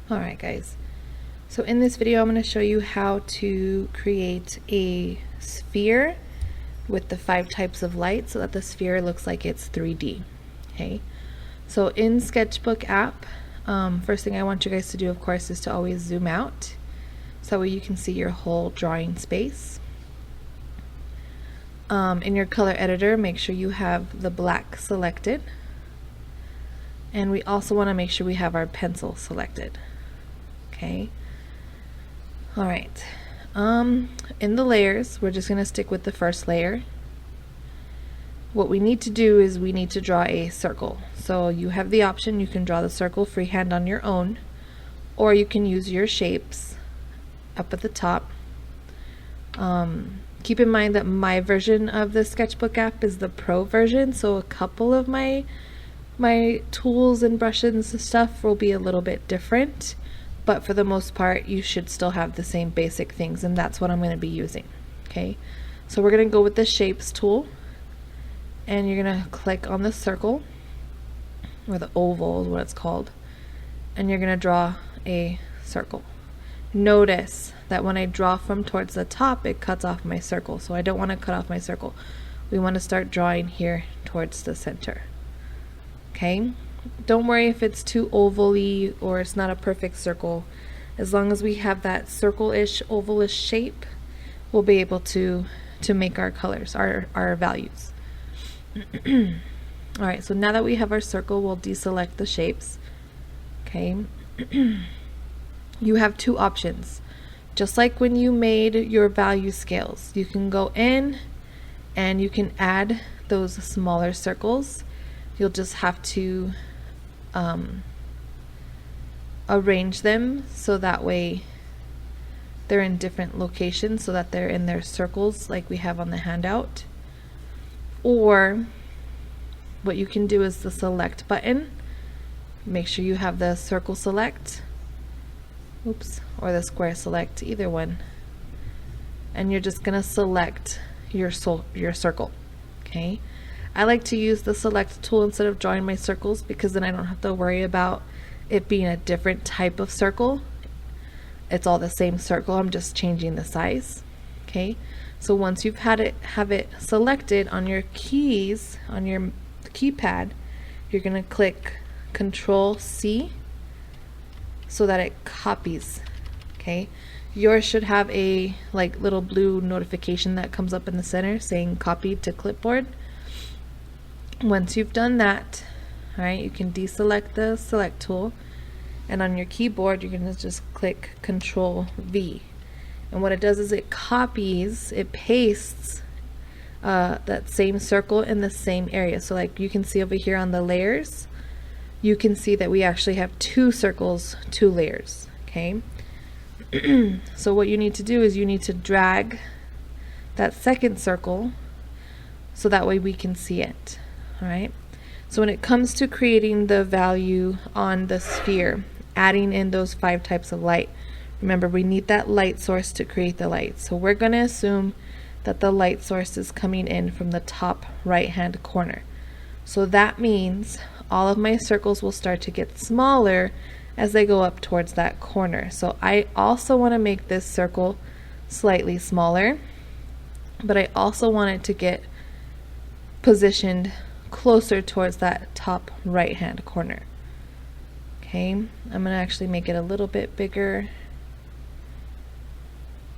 Alright guys, so in this video I'm going to show you how to create a sphere with the 5 types of light so that the sphere looks like it's 3D. Okay, so in Sketchbook app, first thing I want you guys to do, of course, is to always zoom out so that way you can see your whole drawing space. In your color editor, make sure you have the black selected, and we also want to make sure we have our pencil selected. Okay, all right, in the layers, we're just going to stick with the first layer. What we need to do is we need to draw a circle. So you have the option, you can draw the circle freehand on your own, or you can use your shapes up at the top. Keep in mind that my version of the Sketchbook app is the pro version, so a couple of my tools and brushes and stuff will be a little bit different, but for the most part you should still have the same basic things, and that's what I'm going to be using. Okay, so we're going to go with the shapes tool, and you're going to click on the circle, or the oval is what it's called, and you're going to draw a circle. Notice that when I draw from towards the top, it cuts off my circle, so I don't want to cut off my circle. We want to start drawing here towards the center. Okay, don't worry if it's too oval-y or it's not a perfect circle. As long as we have that circle-ish, oval-ish shape, we'll be able to make our colors, our values. Alright, so now that we have our circle, we'll deselect the shapes. Okay, you have two options. Just like when you made your value scales, you can go in and you can add those smaller circles. You'll just have to arrange them so that way they're in different locations, so that they're in their circles like we have on the handout. Or what you can do is the select button. Make sure you have the circle select, oops, or the square select, either one, and you're just gonna select your circle. Okay, I like to use the select tool instead of drawing my circles, because then I don't have to worry about it being a different type of circle. It's all the same circle, I'm just changing the size. Okay, so once you've have it selected on your keys, on your keypad, you're gonna click Control C so that it copies. Okay, yours should have a little blue notification that comes up in the center saying copied to clipboard. Once you've done that, all right, you can deselect the select tool, and on your keyboard you're going to just click Control V, and what it does is it copies, it pastes that same circle in the same area. So like you can see over here on the layers, you can see that we actually have 2 circles, 2 layers. Okay, so what you need to do is you need to drag that second circle so that way we can see it. Alright, so when it comes to creating the value on the sphere, adding in those 5 types of light, remember we need that light source to create the light. So we're going to assume that the light source is coming in from the top right hand corner. So that means all of my circles will start to get smaller as they go up towards that corner. So I also want to make this circle slightly smaller, but I also want it to get positioned closer towards that top right hand corner. Okay, I'm going to actually make it a little bit bigger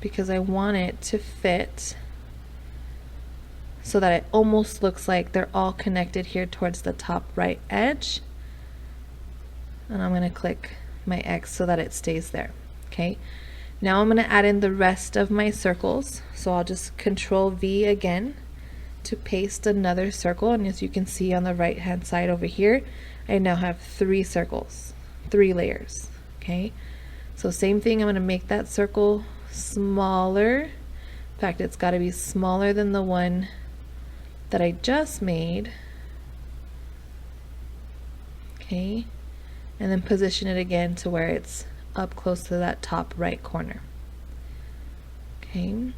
because I want it to fit so that it almost looks like they're all connected here towards the top right edge. And I'm going to click my X so that it stays there. Okay, now I'm going to add in the rest of my circles. So I'll just Control V again to paste another circle, and as you can see on the right hand side over here, I now have 3 circles, 3 layers. Okay, so same thing, I'm going to make that circle smaller. In fact, it's got to be smaller than the one that I just made. Okay, and then position it again to where it's up close to that top right corner. Okay,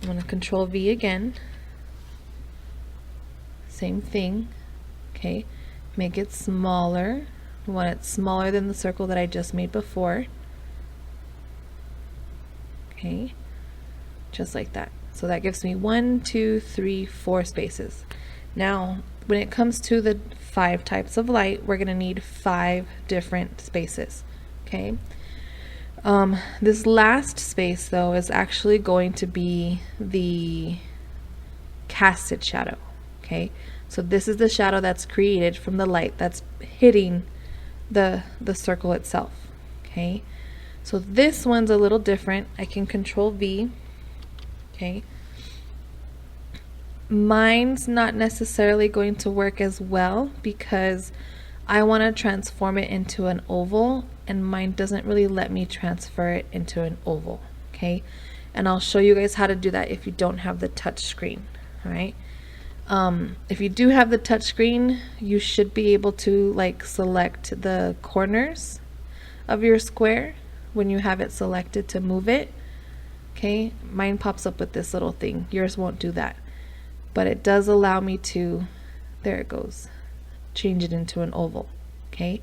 I'm going to Control V again, same thing. Okay, make it smaller We want it smaller than the circle that I just made before. Okay, just like that. So that gives me 1, 2, 3, 4 spaces. Now, when it comes to the 5 types of light, we're going to need 5 different spaces. Okay. This last space, though, is actually going to be the casted shadow. Okay. So this is the shadow that's created from the light that's hitting the circle itself. Okay. So this one's a little different. I can control V. Okay. Mine's not necessarily going to work as well because I want to transform it into an oval, and mine doesn't really let me transfer it into an oval. Okay. And I'll show you guys how to do that if you don't have the touch screen. All right. If you do have the touch screen, you should be able to like select the corners of your square when you have it selected to move it. Okay, mine pops up with this little thing. Yours won't do that, but it does allow me to, there it goes, change it into an oval. Okay,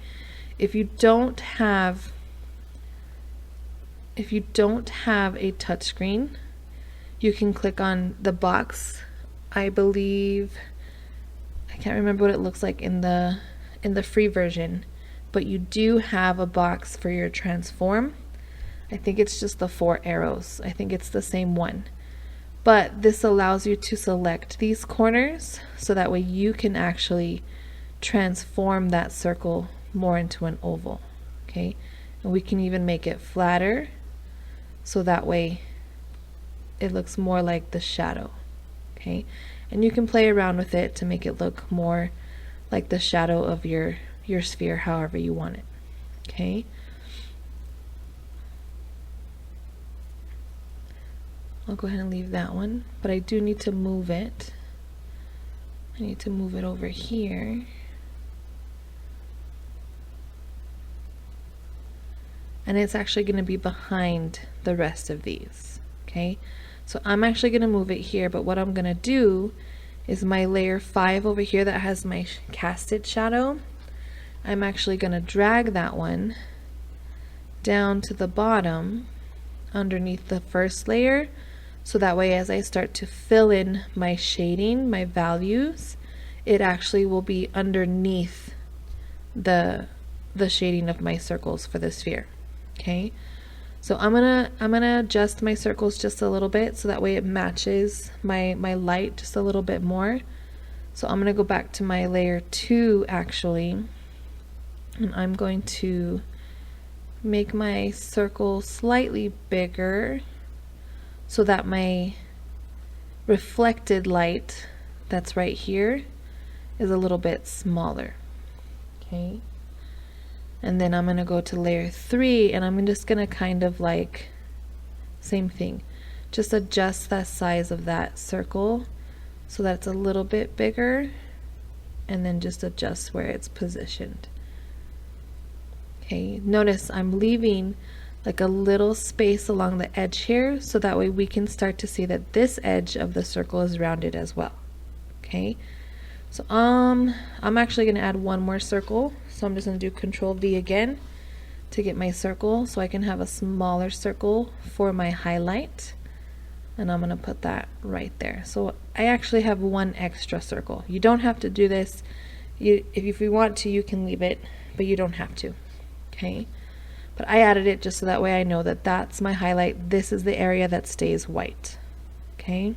if you don't have a touch screen, you can click on the box. I believe, I can't remember what it looks like in the free version, but you do have a box for your transform. I think it's just the 4 arrows. I think it's the same one. But this allows you to select these corners so that way you can actually transform that circle more into an oval. Okay? And we can even make it flatter so that way it looks more like the shadow. Okay? And you can play around with it to make it look more like the shadow of your sphere however you want it. Okay? I'll go ahead and leave that one, but I do need to move it. I need to move it over here. And it's actually going to be behind the rest of these. Okay, so I'm actually going to move it here, but what I'm going to do is my layer 5 over here that has my casted shadow, I'm actually going to drag that one down to the bottom underneath the first layer. So that way as I start to fill in my shading, my values, it actually will be underneath the shading of my circles for the sphere. Okay, so I'm gonna adjust my circles just a little bit so that way it matches my light just a little bit more. So I'm gonna go back to my layer 2 actually, and I'm going to make my circle slightly bigger so that my reflected light that's right here is a little bit smaller. Okay, and then I'm going to go to layer 3 and I'm just going to kind of like, same thing, just adjust the size of that circle so that it's a little bit bigger, and then just adjust where it's positioned. Okay, notice I'm leaving like a little space along the edge here so that way we can start to see that this edge of the circle is rounded as well. Okay, so I'm actually going to add one more circle, so I'm just going to do Control V again to get my circle so I can have a smaller circle for my highlight, and I'm going to put that right there. So I actually have one extra circle. You don't have to do this. If you want to, you can leave it, but you don't have to. Okay, but I added it just so that way I know that that's my highlight. This is the area that stays white. Okay.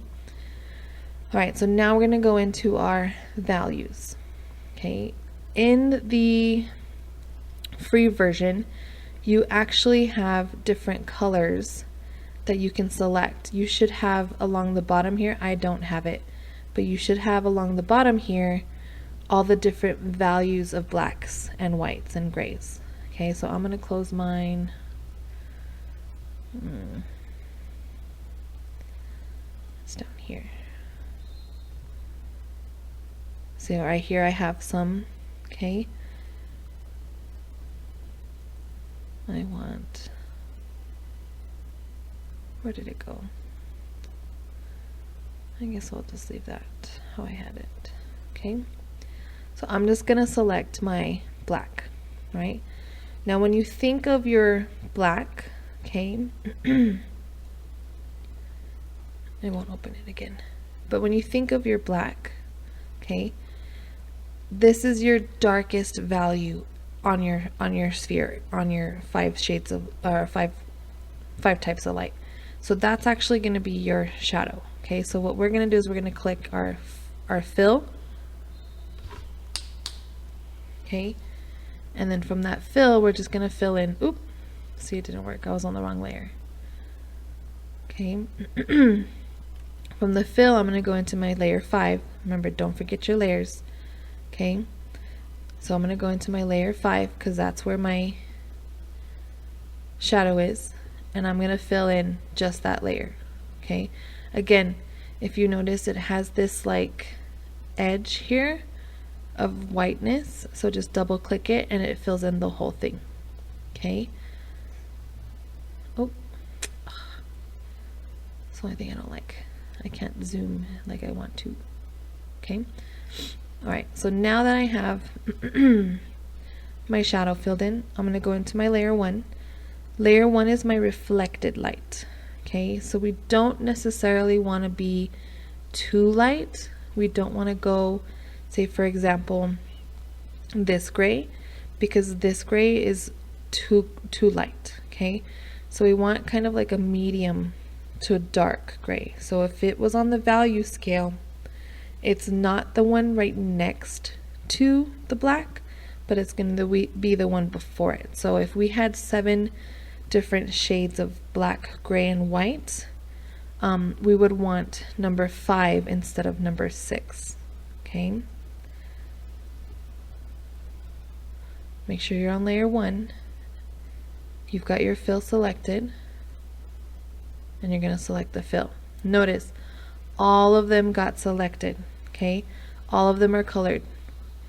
All right, so now we're going to go into our values. Okay, in the free version, you actually have different colors that you can select. You should have along the bottom here, I don't have it, but you should have along the bottom here all the different values of blacks and whites and grays. Okay, so I'm going to close mine. It's down here. See right here I have some. Okay. I want, where did it go? I guess I'll just leave that how I had it. Okay. So I'm just going to select my black. right? Now when you think of your black, okay, I won't open it again, but when you think of your black, okay, this is your darkest value on your sphere, on your five shades of five types of light. So that's actually going to be your shadow. Okay, so what we're going to do is we're going to click our fill. Okay, and then from that fill, we're just going to fill in. Oop, see, it didn't work. I was on the wrong layer. Okay, from the fill, I'm going to go into my layer 5. Remember, don't forget your layers. Okay, so I'm going to go into my layer 5 because that's where my shadow is, and I'm going to fill in just that layer. Okay, again, if you notice, it has this like edge here of whiteness, so just double click it and it fills in the whole thing. Okay, oh, that's the only thing I don't like. I can't zoom like I want to. Okay, all right, so now that I have my shadow filled in, I'm going to go into my layer 1. Layer 1 is my reflected light. Okay, so we don't necessarily want to be too light. We don't want to go, say for example, this gray, because this gray is too light. Okay, so we want kind of like a medium to a dark gray. So if it was on the value scale, it's not the one right next to the black, but it's going to be the one before it. So if we had 7 different shades of black, gray, and white, we would want number 5 instead of number 6. Okay, make sure you're on layer 1. You've got your fill selected, and you're going to select the fill. Notice all of them got selected. Okay, all of them are colored.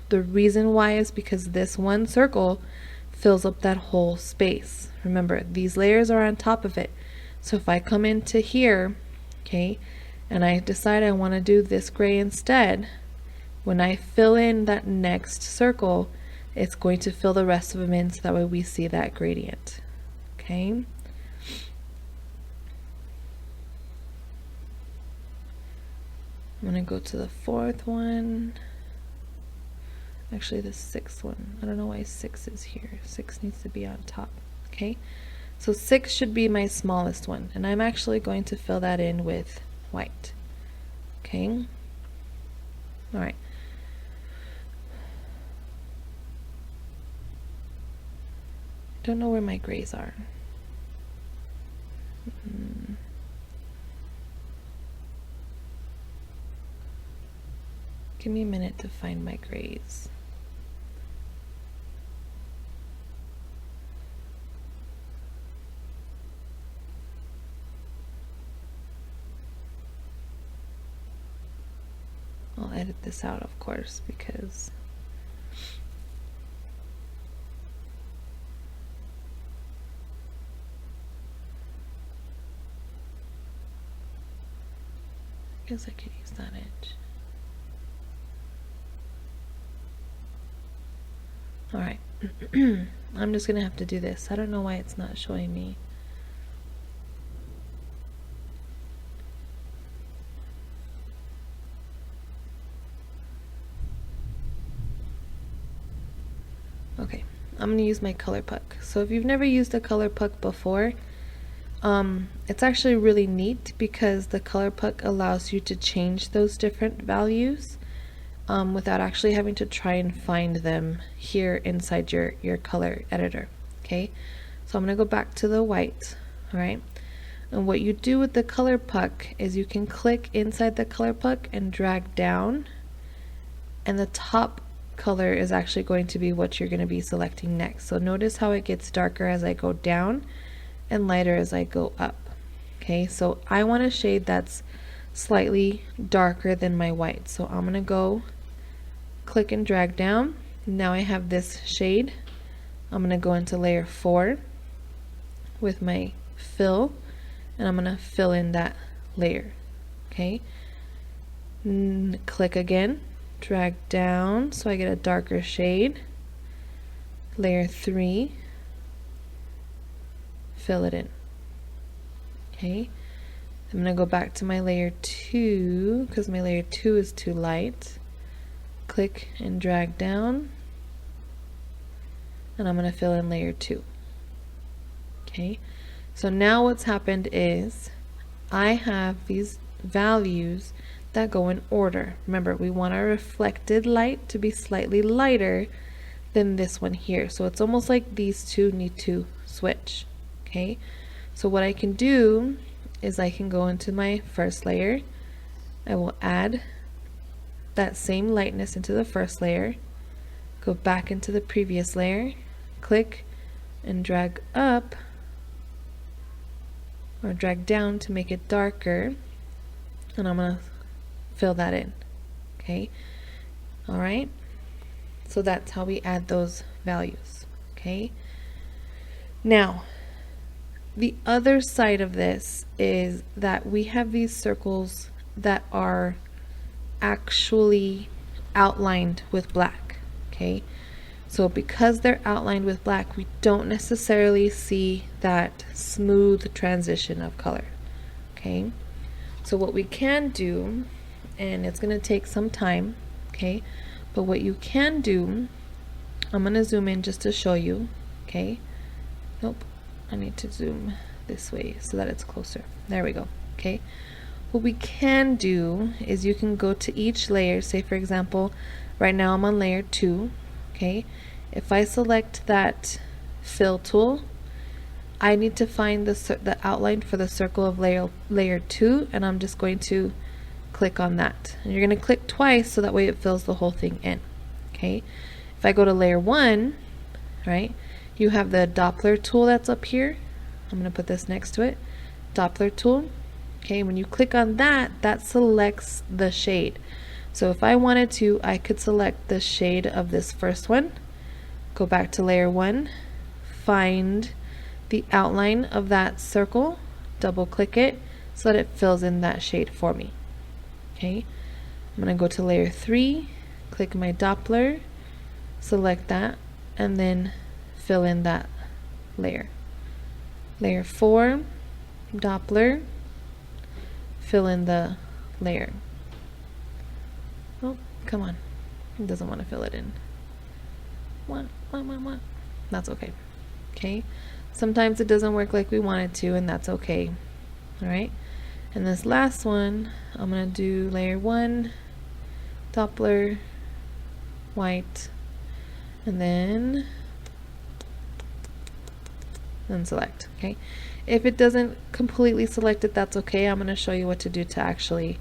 The reason why is because this one circle fills up that whole space. Remember, these layers are on top of it. So if I come into here, okay, and I decide I want to do this gray instead, when I fill in that next circle, it's going to fill the rest of them in, so that way we see that gradient. Okay, I'm going to go to the 4th one. Actually, the 6th one. I don't know why 6 is here. 6 needs to be on top. Okay, so 6 should be my smallest one, and I'm actually going to fill that in with white. Okay, all right. Don't know where my grays are. Give me a minute to find my grays. I'll edit this out, of course, because I guess I could use that edge. All right, I'm just gonna have to do this. I don't know why it's not showing me. Okay, I'm gonna use my color puck. So if you've never used a color puck before, it's actually really neat because the color puck allows you to change those different values without actually having to try and find them here inside your color editor. Okay, so I'm gonna go back to the white. All right, and what you do with the color puck is you can click inside the color puck and drag down, and the top color is actually going to be what you're going to be selecting next. So notice how it gets darker as I go down and lighter as I go up. Okay, so I want a shade that's slightly darker than my white, so I'm going to go click and drag down. Now I have this shade. I'm going to go into layer 4 with my fill, and I'm going to fill in that layer. Okay, click again, drag down so I get a darker shade, layer 3, fill it in. Okay, I'm going to go back to my layer 2 because my layer 2 is too light. Click and drag down, and I'm going to fill in layer 2. Okay, so now what's happened is I have these values that go in order. Remember, we want our reflected light to be slightly lighter than this one here. So it's almost like these two need to switch. Okay, so what I can do is I can go into my first layer. I will add that same lightness into the first layer, go back into the previous layer, click and drag up or drag down to make it darker, and I'm going to fill that in. Okay, alright, so that's how we add those values. Okay, now the other side of this is that we have these circles that are actually outlined with black. Okay, so because they're outlined with black, we don't necessarily see that smooth transition of color. Okay, so what we can do, and it's going to take some time, okay, but what you can do, I'm going to zoom in just to show you. Okay, nope, I need to zoom this way so that it's closer. There we go. Okay, what we can do is you can go to each layer. Say for example, right now I'm on layer 2. Okay, if I select that fill tool, I need to find the outline for the circle of layer 2, and I'm just going to click on that. And you're going to click twice so that way it fills the whole thing in. Okay, if I go to layer 1, right, you have the Doppler tool that's up here. I'm going to put this next to it. Doppler tool. Okay, when you click on that, that selects the shade. So if I wanted to, I could select the shade of this first one, go back to layer 1, find the outline of that circle, double click it so that it fills in that shade for me. Okay, I'm going to go to layer 3, click my Doppler, select that, and then fill in that layer. Layer 4, Doppler, fill in the layer. Oh, come on. It doesn't want to fill it in. What? That's okay. Okay. Sometimes it doesn't work like we want it to, and that's okay. Alright. And this last one, I'm going to do layer 1, Doppler, white, and then select. Okay. If it doesn't completely select it, that's okay. I'm going to show you what to do to actually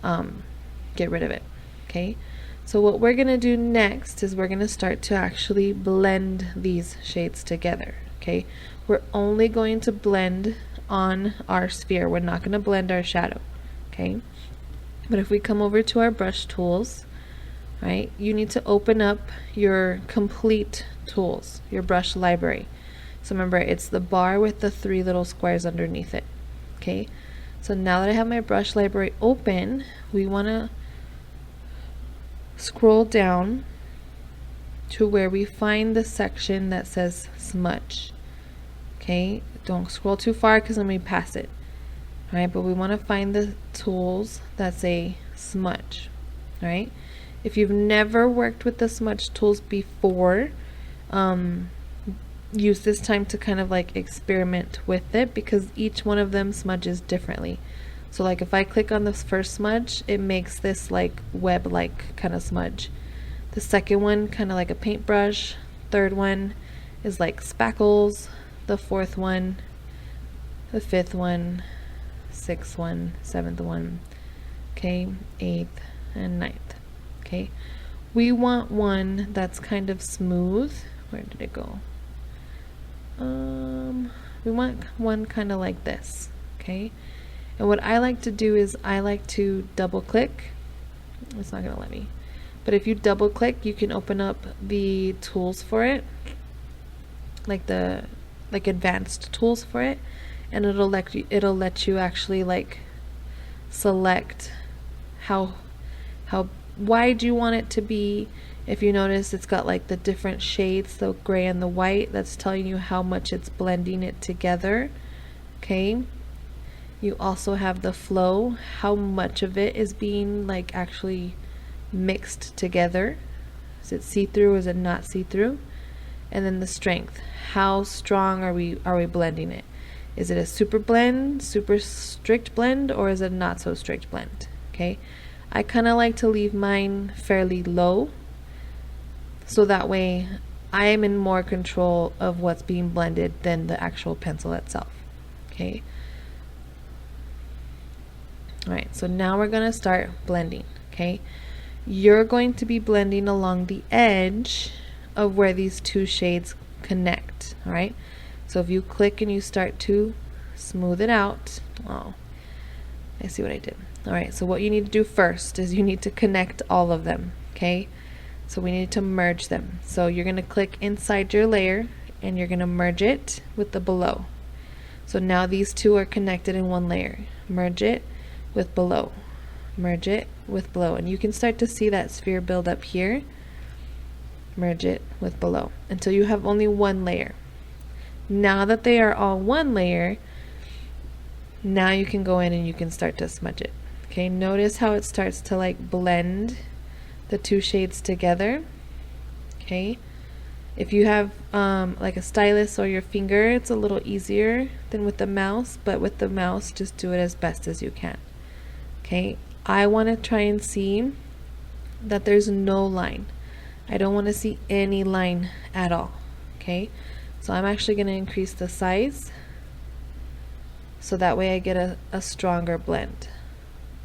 get rid of it. Okay, so what we're going to do next is we're going to start to actually blend these shades together. Okay, we're only going to blend on our sphere. We're not going to blend our shadow. Okay, but if we come over to our brush tools, right, you need to open up your complete tools, your brush library. So remember, it's the bar with the 3 little squares underneath it. Okay, so now that I have my brush library open, we want to scroll down to where we find the section that says smudge. Okay, don't scroll too far because then we pass it. Alright, but we want to find the tools that say smudge. Alright, if you've never worked with the smudge tools before, use this time to kind of like experiment with it, because each one of them smudges differently. So like if I click on this first smudge, it makes this like web-like kind of smudge. The second one kind of like a paintbrush. Third one is like spackles. The fourth one, the fifth one, sixth one, seventh one, okay, 8th and 9th. Okay, we want one that's kind of smooth. Where did it go? We want one kind of like this. Okay, and what I like to do is I like to double click. It's not gonna let me, but if you double click, you can open up the tools for it, like the advanced tools for it, and it'll let you actually like select how wide you want it to be. If you notice, it's got like the different shades, the gray and the white. That's telling you how much it's blending it together. Okay. You also have the flow, how much of it is being like actually mixed together. Is it see-through? Is it not see-through? And then the strength. How strong are we blending it? Is it a super blend, super strict blend, or is it not so strict blend? Okay. I kind of like to leave mine fairly low, so that way I am in more control of what's being blended than the actual pencil itself. Okay. Alright, so now we're going to start blending. Okay. You're going to be blending along the edge of where these two shades connect. Alright. So if you click and you start to smooth it out. Oh, I see what I did. Alright, so what you need to do first is you need to connect all of them. Okay. So we need to merge them. So you're going to click inside your layer and you're going to merge it with the below. So now these two are connected in one layer. Merge it with below. Merge it with below. And you can start to see that sphere build up here. Merge it with below until you have only one layer. Now that they are all one layer, now you can go in and you can start to smudge it. Okay, notice how it starts to like blend the two shades together. Okay, if you have like a stylus or your finger, it's a little easier than with the mouse, but with the mouse just do it as best as you can. Okay, I want to try and see that there's no line. I don't want to see any line at all. Okay, so I'm actually going to increase the size so that way I get a stronger blend.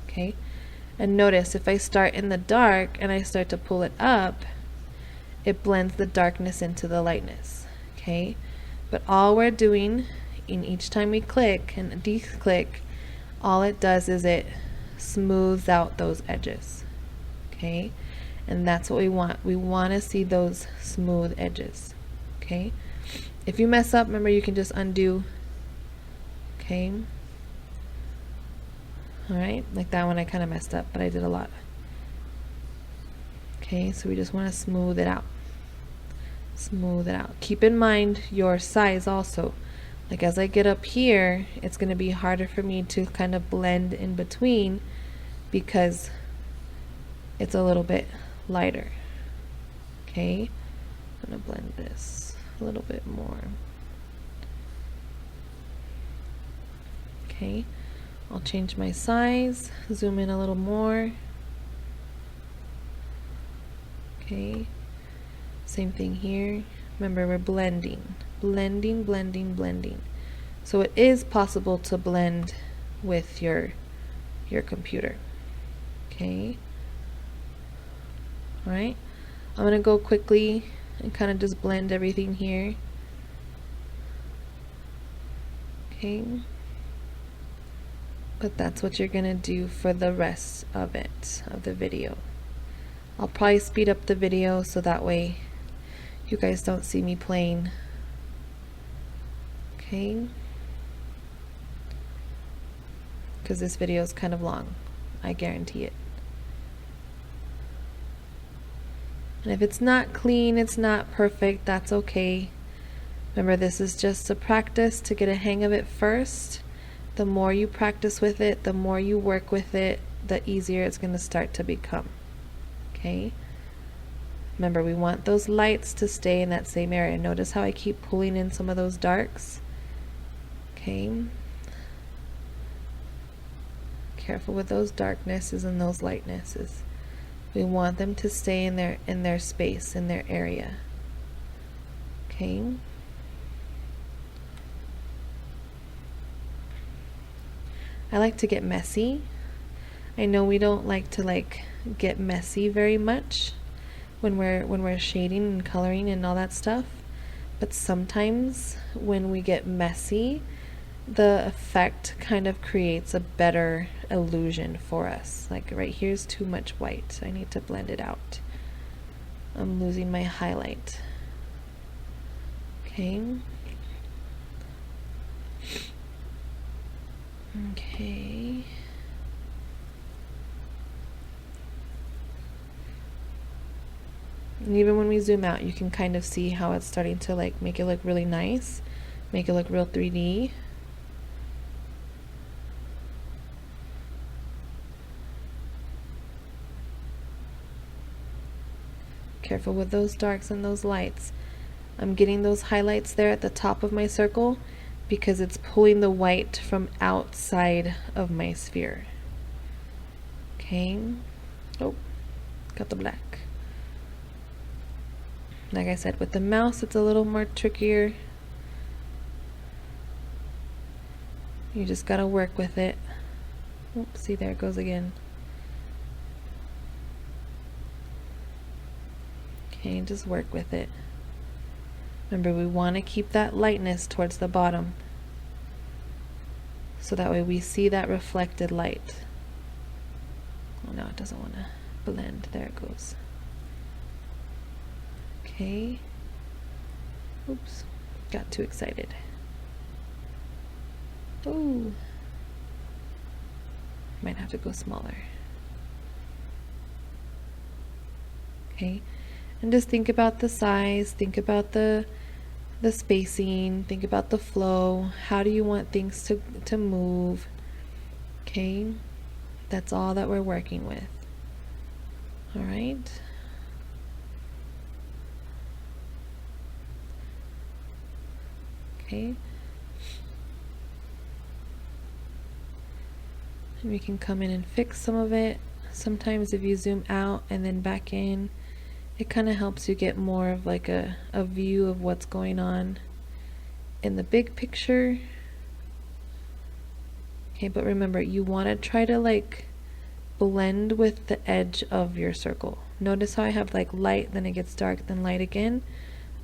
Okay. And notice if I start in the dark and I start to pull it up, it blends the darkness into the lightness. Okay. But all we're doing in each time we click and de-click, all it does is it smooths out those edges. Okay. And that's what we want. We want to see those smooth edges. Okay. If you mess up, remember you can just undo. Okay. Alright, like that one I kind of messed up, but I did a lot. Okay, so we just want to smooth it out. Smooth it out. Keep in mind your size also. Like as I get up here, it's going to be harder for me to kind of blend in between because it's a little bit lighter. Okay, I'm going to blend this a little bit more. Okay. I'll change my size, zoom in a little more. Okay, same thing here. Remember, we're blending, blending, blending, blending. So it is possible to blend with your computer. Okay. All right. I'm gonna go quickly and kind of just blend everything here. Okay. But that's what you're gonna do for the rest of it, of the video. I'll probably speed up the video so that way you guys don't see me playing. Okay. Because this video is kind of long, I guarantee it. And if it's not clean, it's not perfect, that's okay. Remember, this is just a practice to get a hang of it first. The more you practice with it, the more you work with it, the easier it's going to start to become. Okay? Remember, we want those lights to stay in that same area. Notice how I keep pulling in some of those darks. Okay? Careful with those darknesses and those lightnesses. We want them to stay in their space, in their area. Okay? I like to get messy. I know we don't like to get messy very much when we're shading and coloring and all that stuff, but sometimes when we get messy, the effect kind of creates a better illusion for us. Like right here's too much white. I need to blend it out. I'm losing my highlight. Okay. Okay. And even when we zoom out, you can kind of see how it's starting to like make it look really nice, make it look real 3D. Careful with those darks and those lights. I'm getting those highlights there at the top of my circle because it's pulling the white from outside of my sphere. Okay. Oh, got the black. Like I said, with the mouse, it's a little more trickier. You just gotta work with it. Oops, see, there it goes again. Okay, just work with it. Remember, we want to keep that lightness towards the bottom, so that way we see that reflected light. Oh no, it doesn't want to blend. There it goes. Okay. Oops, got too excited. Oh, might have to go smaller. Okay, and just think about the size, think about the spacing, think about the flow. How do you want things to move? Okay, that's all that we're working with. All right. Okay. And we can come in and fix some of it. Sometimes if you zoom out and then back in, it kind of helps you get more of like a view of what's going on in the big picture. Okay, but remember, you want to try to like blend with the edge of your circle. Notice how I have like light, then it gets dark, then light again.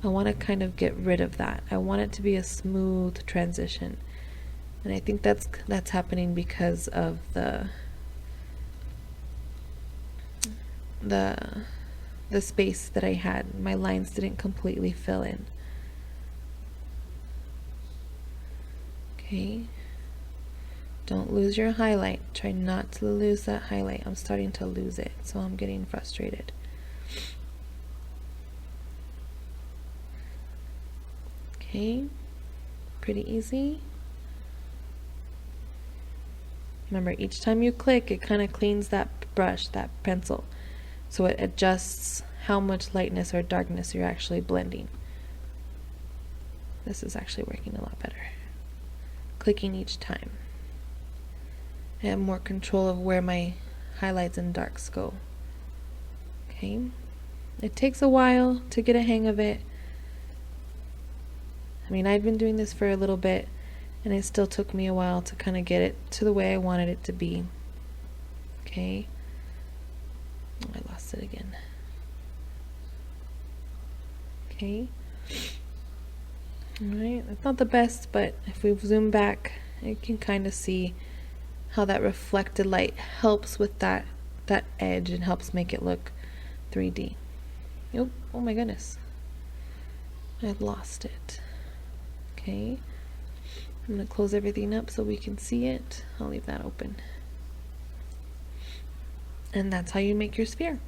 I want to kind of get rid of that. I want it to be a smooth transition. And I think that's happening because of the space that I had. My lines didn't completely fill in. Okay. Don't lose your highlight. Try not to lose that highlight. I'm starting to lose it, so I'm getting frustrated. Okay. Pretty easy. Remember, each time you click, it kind of cleans that brush, that pencil. So it adjusts how much lightness or darkness you're actually blending. This is actually working a lot better. Clicking each time. I have more control of where my highlights and darks go. Okay. It takes a while to get a hang of it. I mean, I've been doing this for a little bit, and it still took me a while to kind of get it to the way I wanted it to be. Okay. Oh, I lost it again. Okay. Alright, that's not the best, but if we zoom back, you can kind of see how that reflected light helps with that edge and helps make it look 3D. Oh, oh my goodness. I've lost it. Okay. I'm going to close everything up so we can see it. I'll leave that open. And that's how you make your sphere.